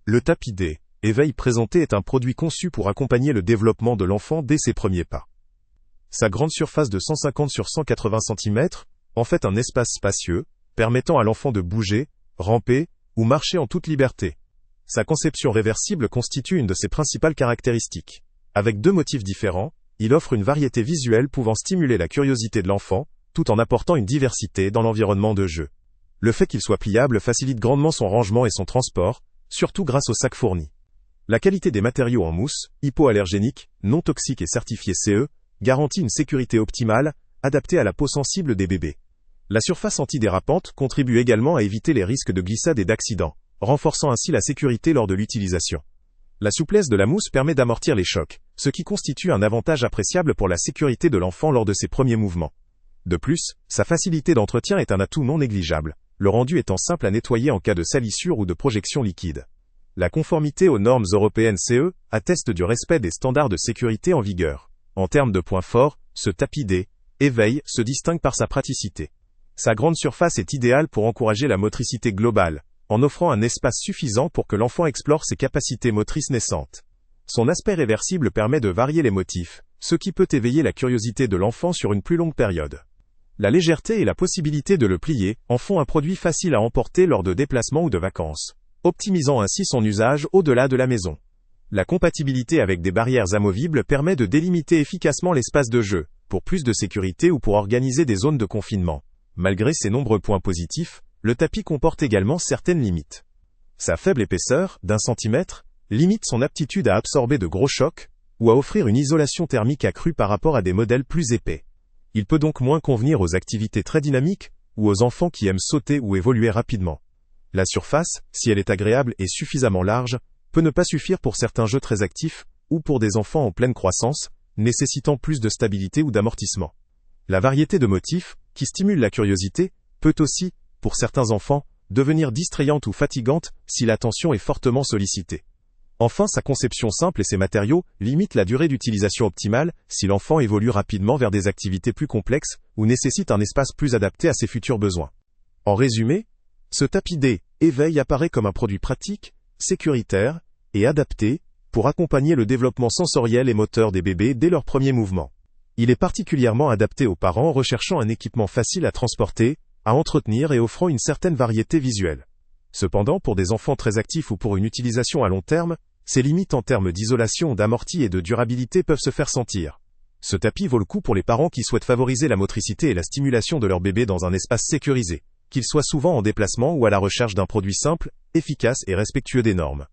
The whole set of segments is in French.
Le tapis D, éveil présenté est un produit conçu pour accompagner le développement de l'enfant dès ses premiers pas. Sa grande surface de 150 sur 180 cm en fait un espace spacieux, permettant à l'enfant de bouger, ramper ou marcher en toute liberté. Sa conception réversible constitue une de ses principales caractéristiques. Avec deux motifs différents, il offre une variété visuelle pouvant stimuler la curiosité de l'enfant, tout en apportant une diversité dans l'environnement de jeu. Le fait qu'il soit pliable facilite grandement son rangement et son transport, surtout grâce au sac fourni. La qualité des matériaux en mousse, hypoallergénique, non toxique et certifié CE, garantit une sécurité optimale, adaptée à la peau sensible des bébés. La surface antidérapante contribue également à éviter les risques de glissade et d'accident, renforçant ainsi la sécurité lors de l'utilisation. La souplesse de la mousse permet d'amortir les chocs, ce qui constitue un avantage appréciable pour la sécurité de l'enfant lors de ses premiers mouvements. De plus, sa facilité d'entretien est un atout non négligeable, le rendu étant simple à nettoyer en cas de salissure ou de projection liquide. La conformité aux normes européennes CE atteste du respect des standards de sécurité en vigueur. En termes de points forts, ce tapis D, éveil, se distingue par sa praticité. Sa grande surface est idéale pour encourager la motricité globale, en offrant un espace suffisant pour que l'enfant explore ses capacités motrices naissantes. Son aspect réversible permet de varier les motifs, ce qui peut éveiller la curiosité de l'enfant sur une plus longue période. La légèreté et la possibilité de le plier en font un produit facile à emporter lors de déplacements ou de vacances, optimisant ainsi son usage au-delà de la maison. La compatibilité avec des barrières amovibles permet de délimiter efficacement l'espace de jeu, pour plus de sécurité ou pour organiser des zones de confinement. Malgré ses nombreux points positifs, le tapis comporte également certaines limites. Sa faible épaisseur, d'1 centimètre, limite son aptitude à absorber de gros chocs, ou à offrir une isolation thermique accrue par rapport à des modèles plus épais. Il peut donc moins convenir aux activités très dynamiques, ou aux enfants qui aiment sauter ou évoluer rapidement. La surface, si elle est agréable et suffisamment large, peut ne pas suffire pour certains jeux très actifs, ou pour des enfants en pleine croissance, nécessitant plus de stabilité ou d'amortissement. La variété de motifs, qui stimule la curiosité, peut aussi, pour certains enfants, devenir distrayante ou fatigante si l'attention est fortement sollicitée. Enfin, sa conception simple et ses matériaux limitent la durée d'utilisation optimale si l'enfant évolue rapidement vers des activités plus complexes ou nécessite un espace plus adapté à ses futurs besoins. En résumé, ce tapis D, éveil apparaît comme un produit pratique, sécuritaire et adapté pour accompagner le développement sensoriel et moteur des bébés dès leurs premiers mouvements. Il est particulièrement adapté aux parents recherchant un équipement facile à transporter, à entretenir et offrant une certaine variété visuelle. Cependant, pour des enfants très actifs ou pour une utilisation à long terme, ses limites en termes d'isolation, d'amorti et de durabilité peuvent se faire sentir. Ce tapis vaut le coup pour les parents qui souhaitent favoriser la motricité et la stimulation de leur bébé dans un espace sécurisé, qu'il soit souvent en déplacement ou à la recherche d'un produit simple, efficace et respectueux des normes.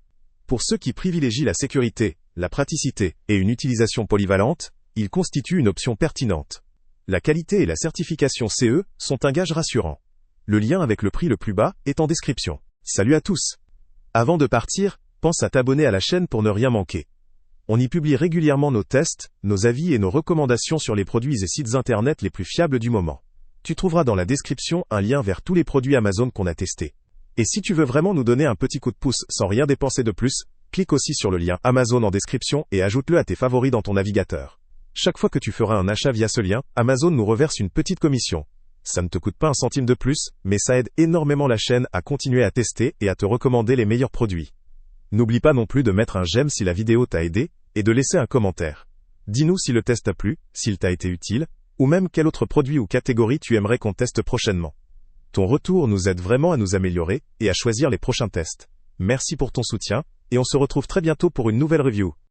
Pour ceux qui privilégient la sécurité, la praticité et une utilisation polyvalente, il constitue une option pertinente. La qualité et la certification CE sont un gage rassurant. Le lien avec le prix le plus bas est en description. Salut à tous! Avant de partir, pense à t'abonner à la chaîne pour ne rien manquer. On y publie régulièrement nos tests, nos avis et nos recommandations sur les produits et sites internet les plus fiables du moment. Tu trouveras dans la description un lien vers tous les produits Amazon qu'on a testés. Et si tu veux vraiment nous donner un petit coup de pouce sans rien dépenser de plus, clique aussi sur le lien Amazon en description et ajoute-le à tes favoris dans ton navigateur. Chaque fois que tu feras un achat via ce lien, Amazon nous reverse une petite commission. Ça ne te coûte pas un centime de plus, mais ça aide énormément la chaîne à continuer à tester et à te recommander les meilleurs produits. N'oublie pas non plus de mettre un j'aime si la vidéo t'a aidé, et de laisser un commentaire. Dis-nous si le test t'a plu, s'il t'a été utile, ou même quel autre produit ou catégorie tu aimerais qu'on teste prochainement. Ton retour nous aide vraiment à nous améliorer, et à choisir les prochains tests. Merci pour ton soutien, et on se retrouve très bientôt pour une nouvelle review.